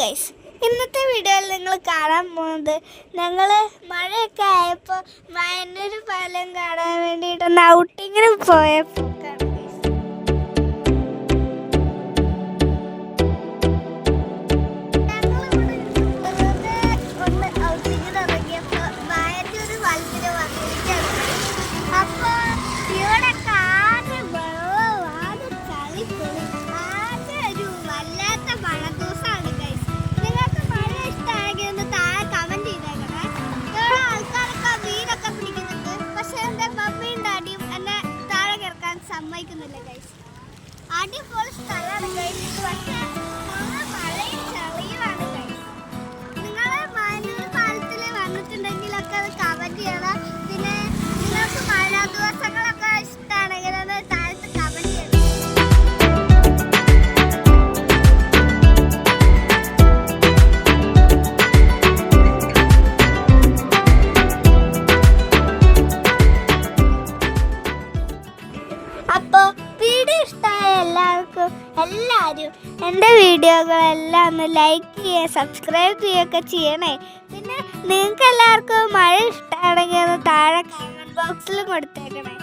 Guys, ഇന്നത്തെ വീഡിയോയിൽ നിങ്ങൾ കാണാൻ പോകുന്നത് ഞങ്ങൾ മഴയൊക്കെ ആയപ്പോൾ മയന്നൂർ പാലം കാണാൻ വേണ്ടിയിട്ടൊന്ന് ഔട്ടിങ്ങിന് പോയപ്പോൾ സമ്മതിക്കുന്നില്ല ഗൈസ്. അടിപൊളി സ്ഥലമാണ് ഗൈസ്. പക്ഷേ മഴയും ചളിയുമാണ് ഗൈസ്. നിങ്ങൾ മയന്നൂർ പാലത്തിൽ വന്നിട്ടുണ്ടെങ്കിലൊക്കെ അത് കമന്റ് ചെയ്യണം. പിന്നെ നിങ്ങൾക്ക് മഴ ദിവസങ്ങളൊക്കെ ഇഷ്ടമാണെങ്കിൽ അത് താഴത്ത് കമന്റ് ചെയ്യണം. അപ്പോൾ വീഡിയോ ഇഷ്ടമായ എല്ലാവരും എൻ്റെ വീഡിയോകളെല്ലാം ഒന്ന് ലൈക്ക് ചെയ്യുക, സബ്സ്ക്രൈബ് ചെയ്യുകയൊക്കെ ചെയ്യണേ. പിന്നെ നിങ്ങൾക്ക് എല്ലാവർക്കും മഴ ഇഷ്ടമാണെങ്കിൽ ഒന്ന് താഴെ കമൻറ്റ് ബോക്സിലും കൊടുത്തേക്കണേ.